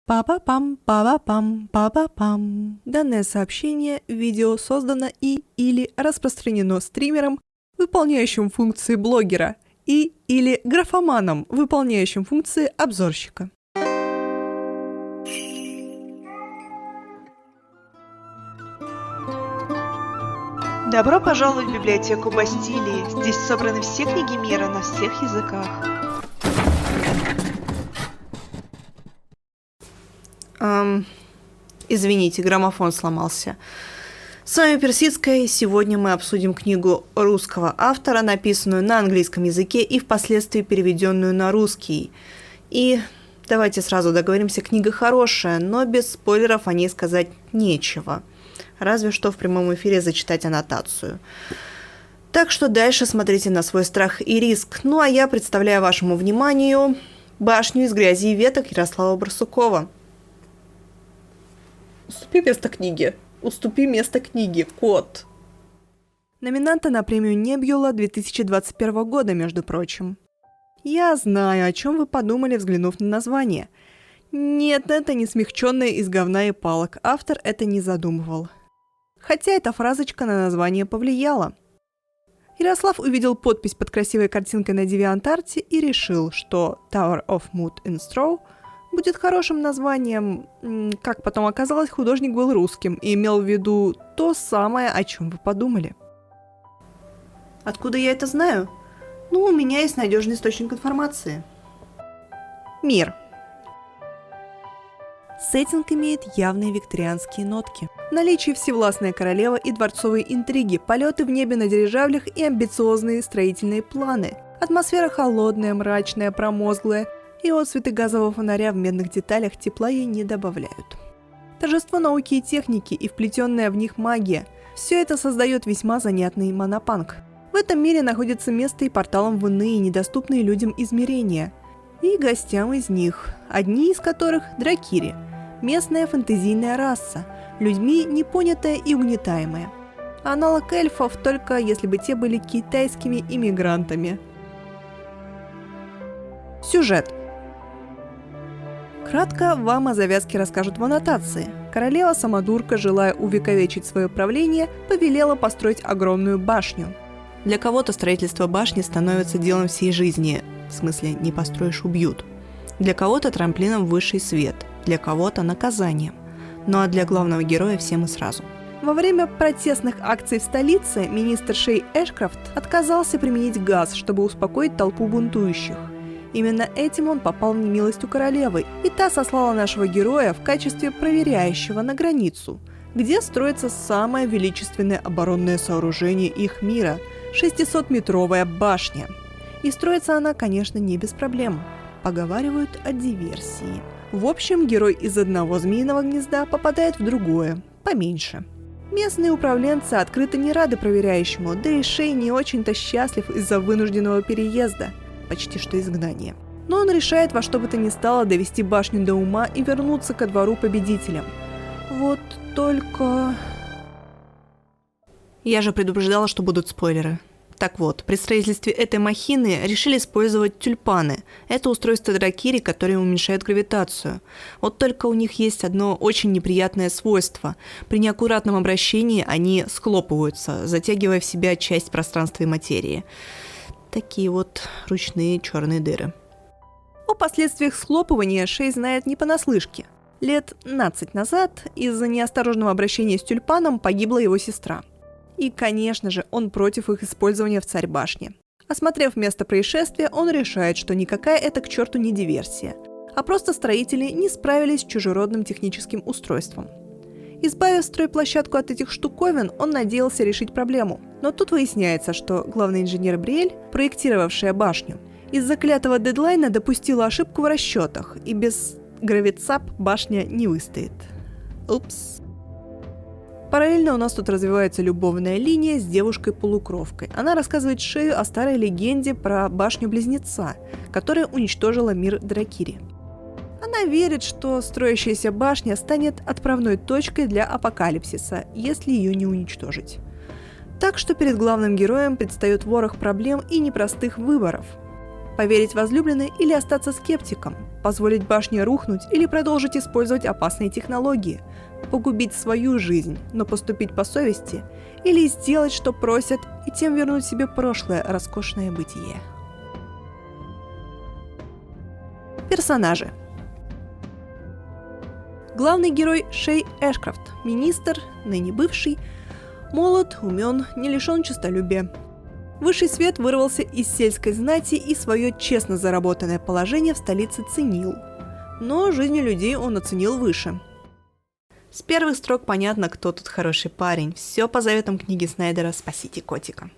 Па-па-пам, па-па-пам, па-па-пам. Данное сообщение, видео создано или распространено стримером, выполняющим функции блогера, или графоманом, выполняющим функции обзорщика. Добро пожаловать в библиотеку Бастилии. Здесь собраны все книги мира на всех языках. Извините, граммофон сломался. С вами Персидская, и сегодня мы обсудим книгу русского автора, написанную на английском языке и впоследствии переведенную на русский. И давайте сразу договоримся, книга хорошая, но без спойлеров о ней сказать нечего. Разве что в прямом эфире зачитать аннотацию. Так что дальше смотрите на свой страх и риск. Ну а я представляю вашему вниманию «Башню из грязи и веток» Ярослава Барсукова. Уступи место книге. Уступи место книге, кот. Номинанта на премию Небьюла 2021 года, между прочим. Я знаю, о чем вы подумали, взглянув на название. Нет, это не смягченное из говна и палок. Автор это не задумывал. Хотя эта фразочка на название повлияла. Ярослав увидел подпись под красивой картинкой на DeviantArt и решил, что Tower of Mood and Straw будет хорошим названием. Как потом оказалось, художник был русским и имел в виду то самое, о чем вы подумали. Откуда я это знаю? Ну, у меня есть надежный источник информации. Мир. Сеттинг имеет явные викторианские нотки. В наличии всевластная королева и дворцовые интриги, полеты в небе на дирижаблях и амбициозные строительные планы. Атмосфера холодная, мрачная, промозглая, и отцветы газового фонаря в медных деталях тепла ей не добавляют. Торжество науки и техники и вплетенная в них магия – все это создает весьма занятный монопанк. В этом мире находится место и порталом в иные, недоступные людям измерения, и гостям из них, одни из которых – дракири, местная фэнтезийная раса, людьми непонятая и угнетаемая. Аналог эльфов, только если бы те были китайскими иммигрантами. Сюжет. Кратко вам о завязке расскажут в аннотации. Королева-самодурка, желая увековечить свое правление, повелела построить огромную башню. Для кого-то строительство башни становится делом всей жизни, в смысле не построишь – убьют. Для кого-то трамплином в высший свет, для кого-то наказанием. Ну а для главного героя всем и сразу. Во время протестных акций в столице министр Шей Эшкрафт отказался применить газ, чтобы успокоить толпу бунтующих. Именно этим он попал в немилость у королевы, и та сослала нашего героя в качестве проверяющего на границу, где строится самое величественное оборонное сооружение их мира – 600-метровая башня. И строится она, конечно, не без проблем. Поговаривают о диверсии. В общем, герой из одного змеиного гнезда попадает в другое, поменьше. Местные управленцы открыто не рады проверяющему, да и Шей не очень-то счастлив из-за вынужденного переезда. Почти что изгнание. Но он решает во что бы то ни стало довести башню до ума и вернуться ко двору победителем. Вот только... Я же предупреждала, что будут спойлеры. Так вот, при строительстве этой махины решили использовать тюльпаны. Это устройство дракири, которые уменьшают гравитацию. Вот только у них есть одно очень неприятное свойство. При неаккуратном обращении они схлопываются, затягивая в себя часть пространства и материи. Такие вот ручные черные дыры. О последствиях схлопывания Шей знает не понаслышке. Лет 15 назад из-за неосторожного обращения с тюльпаном погибла его сестра. И, конечно же, он против их использования в Царь-башне. Осмотрев место происшествия, он решает, что никакая это к черту не диверсия, а просто строители не справились с чужеродным техническим устройством. Избавив стройплощадку от этих штуковин, он надеялся решить проблему. Но тут выясняется, что главный инженер Бриэль, проектировавшая башню, из-за клятого дедлайна допустила ошибку в расчетах, и без гравицап башня не выстоит. Упс. Параллельно у нас тут развивается любовная линия с девушкой-полукровкой. Она рассказывает Шею о старой легенде про башню-близнеца, которая уничтожила мир дракири. Она верит, что строящаяся башня станет отправной точкой для апокалипсиса, если ее не уничтожить. Так что перед главным героем предстает ворох проблем и непростых выборов. Поверить возлюбленной или остаться скептиком? Позволить башне рухнуть или продолжить использовать опасные технологии? Погубить свою жизнь, но поступить по совести? Или сделать, что просят, и тем вернуть себе прошлое роскошное бытие? Персонажи. Главный герой Шей Эшкрофт, министр, ныне бывший, молод, умен, не лишен честолюбия. Высший свет вырвался из сельской знати и свое честно заработанное положение в столице ценил. Но жизни людей он оценил выше. С первых строк понятно, кто тут хороший парень. Все по заветам книги Снайдера «Спасите котика».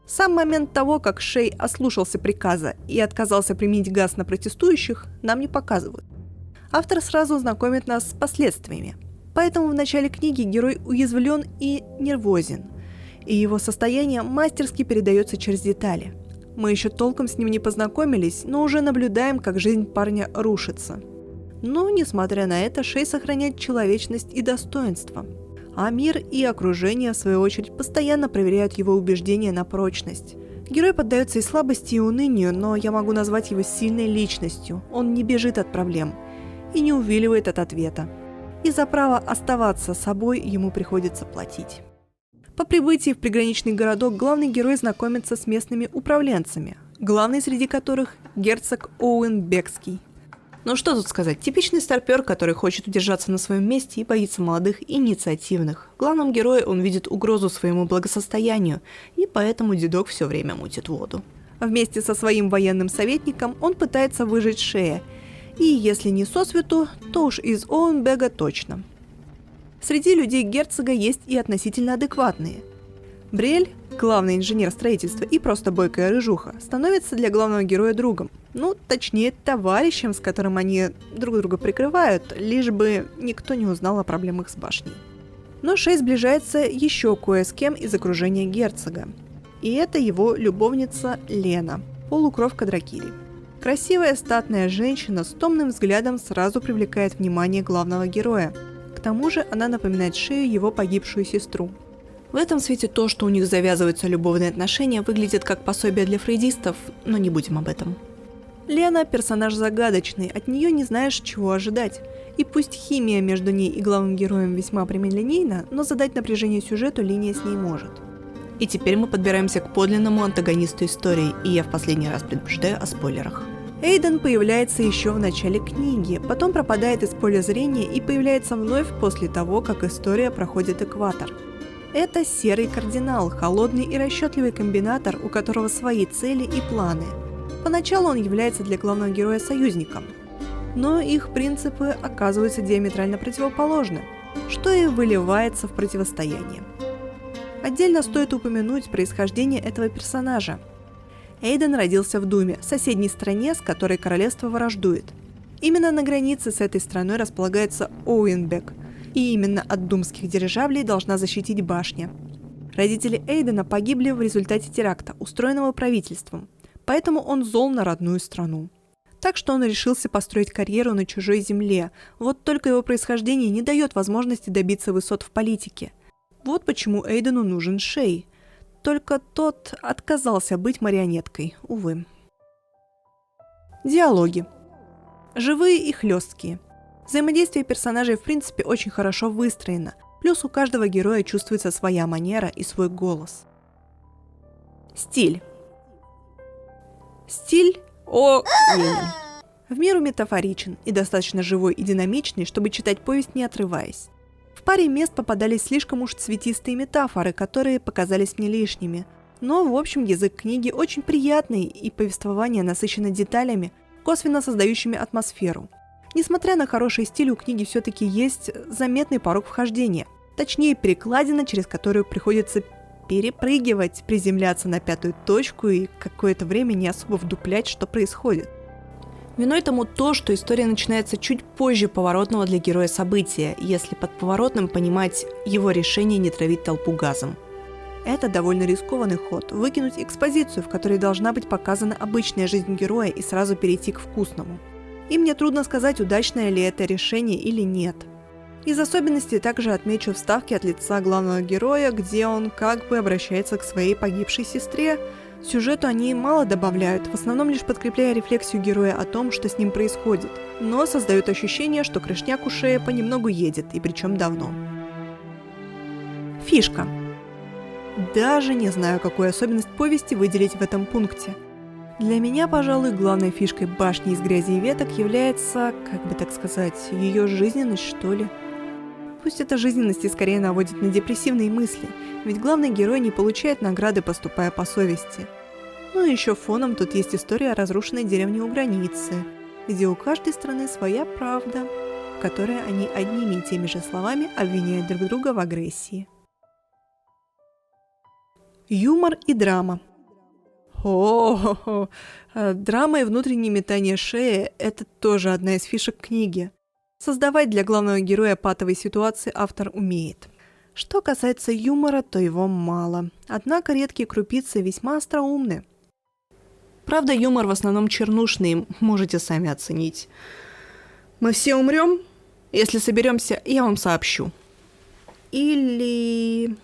Сам момент того, как Шей ослушался приказа и отказался применить газ на протестующих, нам не показывают. Автор сразу знакомит нас с последствиями. Поэтому в начале книги герой уязвлен и нервозен, и его состояние мастерски передается через детали. Мы еще толком с ним не познакомились, но уже наблюдаем, как жизнь парня рушится. Но, несмотря на это, Шей сохраняет человечность и достоинство. А мир и окружение, в свою очередь, постоянно проверяют его убеждения на прочность. Герой поддается и слабости, и унынию, но я могу назвать его сильной личностью. Он не бежит от проблем и не увиливает от ответа. И за право оставаться собой ему приходится платить. По прибытии в приграничный городок главный герой знакомится с местными управленцами, главный среди которых герцог Оуэн Бекский. Ну что тут сказать, типичный старпер, который хочет удержаться на своем месте и боится молодых и инициативных. В главном герое он видит угрозу своему благосостоянию, и поэтому дедок все время мутит воду. Вместе со своим военным советником он пытается выжить Шея, и если не сосвету, то уж из Оуэнбега точно. Среди людей герцога есть и относительно адекватные. Бриэль, главный инженер строительства и просто бойкая рыжуха, становится для главного героя другом. Ну, точнее, товарищем, с которым они друг друга прикрывают, лишь бы никто не узнал о проблемах с башней. Но Шей сближается еще кое с кем из окружения герцога. И это его любовница Лена, полукровка Дракири. Красивая статная женщина с томным взглядом сразу привлекает внимание главного героя. К тому же она напоминает Шею его погибшую сестру. В этом свете то, что у них завязываются любовные отношения, выглядит как пособие для фрейдистов, но не будем об этом. Лена – персонаж загадочный, от нее не знаешь, чего ожидать. И пусть химия между ней и главным героем весьма прямолинейна, но задать напряжение сюжету линия с ней может. И теперь мы подбираемся к подлинному антагонисту истории, и я в последний раз предупреждаю о спойлерах. Эйден появляется еще в начале книги, потом пропадает из поля зрения и появляется вновь после того, как история проходит экватор. Это серый кардинал, холодный и расчетливый комбинатор, у которого свои цели и планы. Поначалу он является для главного героя союзником, но их принципы оказываются диаметрально противоположны, что и выливается в противостояние. Отдельно стоит упомянуть происхождение этого персонажа. Эйден родился в Думе, соседней стране, с которой королевство враждует. Именно на границе с этой страной располагается Оуэнбек, и именно от думских дирижаблей должна защитить башня. Родители Эйдена погибли в результате теракта, устроенного правительством, поэтому он зол на родную страну. Так что он решился построить карьеру на чужой земле, вот только его происхождение не дает возможности добиться высот в политике. Вот почему Эйдену нужен Шей. Только тот отказался быть марионеткой, увы. Диалоги. Живые и хлесткие. Взаимодействие персонажей в принципе очень хорошо выстроено, плюс у каждого героя чувствуется своя манера и свой голос. Стиль. Стиль Ленин. В меру метафоричен и достаточно живой и динамичный, чтобы читать повесть не отрываясь. В паре мест попадались слишком уж цветистые метафоры, которые показались мне лишними. Но, в общем, язык книги очень приятный, и повествование насыщено деталями, косвенно создающими атмосферу. Несмотря на хороший стиль, у книги все-таки есть заметный порог вхождения. Точнее, перекладина, через которую приходится перепрыгивать, приземляться на пятую точку и какое-то время не особо вдуплять, что происходит. Виной тому то, что история начинается чуть позже поворотного для героя события, если под поворотным понимать его решение не травить толпу газом. Это довольно рискованный ход – выкинуть экспозицию, в которой должна быть показана обычная жизнь героя, и сразу перейти к вкусному. И мне трудно сказать, удачное ли это решение или нет. Из особенностей также отмечу вставки от лица главного героя, где он как бы обращается к своей погибшей сестре, Сюжету они мало добавляют, в основном лишь подкрепляя рефлексию героя о том, что с ним происходит, но создают ощущение, что крышняк у Шея понемногу едет, и причем давно. Фишка. Даже не знаю, какую особенность повести выделить в этом пункте. Для меня, пожалуй, главной фишкой «Башни из грязи и веток» является, как бы так сказать, ее жизненность, что ли. Пусть эта жизненность и скорее наводит на депрессивные мысли, ведь главный герой не получает награды, поступая по совести. Ну и еще фоном тут есть история о разрушенной деревне у границы, где у каждой страны своя правда, в которой они одними и теми же словами обвиняют друг друга в агрессии. Юмор и драма. Драма и внутренние метания Шея – это тоже одна из фишек книги. Создавать для главного героя патовой ситуации автор умеет. Что касается юмора, то его мало. Однако редкие крупицы весьма остроумны. Правда, юмор в основном чернушный, можете сами оценить. Мы все умрем? Если соберемся, я вам сообщу. Или...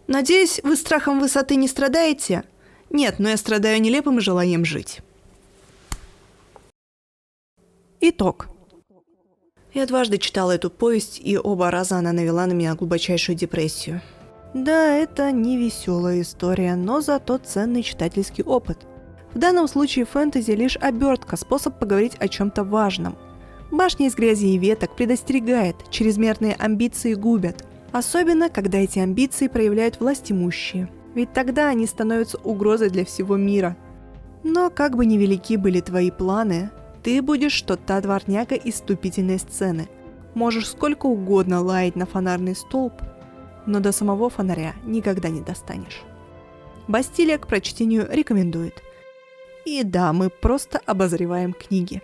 Надеюсь, вы страхом высоты не страдаете? Нет, но я страдаю нелепым желанием жить. Итог. Я дважды читала эту повесть, и оба раза она навела на меня глубочайшую депрессию. Да, это не веселая история, но зато ценный читательский опыт. В данном случае фэнтези лишь обертка, способ поговорить о чем-то важном. «Башня из грязи и веток» предостерегает, чрезмерные амбиции губят. Особенно, когда эти амбиции проявляют властимущие. Ведь тогда они становятся угрозой для всего мира. Но как бы ни велики были твои планы, ты будешь что та дворняга из вступительной сцены. Можешь сколько угодно лаять на фонарный столб, но до самого фонаря никогда не достанешь. Бастилия к прочтению рекомендует. И да, мы просто обозреваем книги.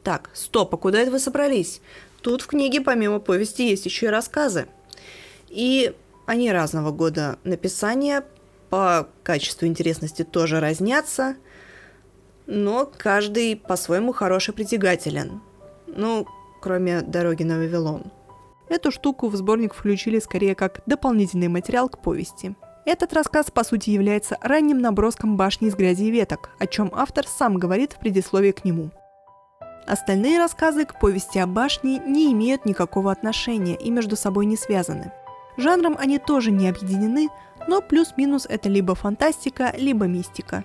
Так, стоп, а куда это вы собрались? Тут в книге помимо повести есть еще и рассказы. И они разного года написания, по качеству интересности тоже разнятся, но каждый по-своему хороший притягателен. Ну, кроме «Дороги на Вавилон». Эту штуку в сборник включили скорее как дополнительный материал к повести. Этот рассказ, по сути, является ранним наброском «Башни из грязи и веток», о чем автор сам говорит в предисловии к нему. Остальные рассказы к повести о башне не имеют никакого отношения и между собой не связаны. Жанром они тоже не объединены, но плюс-минус это либо фантастика, либо мистика.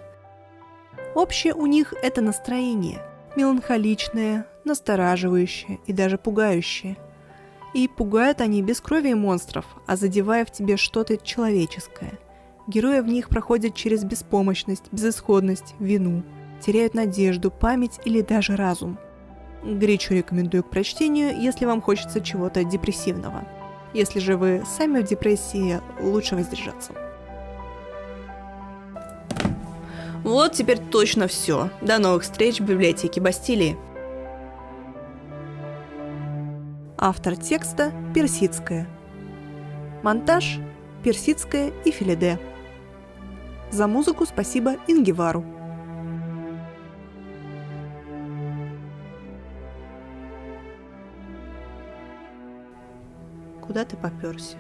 Общее у них это настроение – меланхоличное, настораживающее и даже пугающее. И пугают они без крови и монстров, а задевая в тебе что-то человеческое. Герои в них проходят через беспомощность, безысходность, вину, теряют надежду, память или даже разум. Горячо рекомендую к прочтению, если вам хочется чего-то депрессивного. Если же вы сами в депрессии, лучше воздержаться. Вот теперь точно все. До новых встреч в библиотеке Бастилии. Автор текста – Персидская. Монтаж – Персидская и Филиде. За музыку спасибо Ингивару. Куда ты попёрся?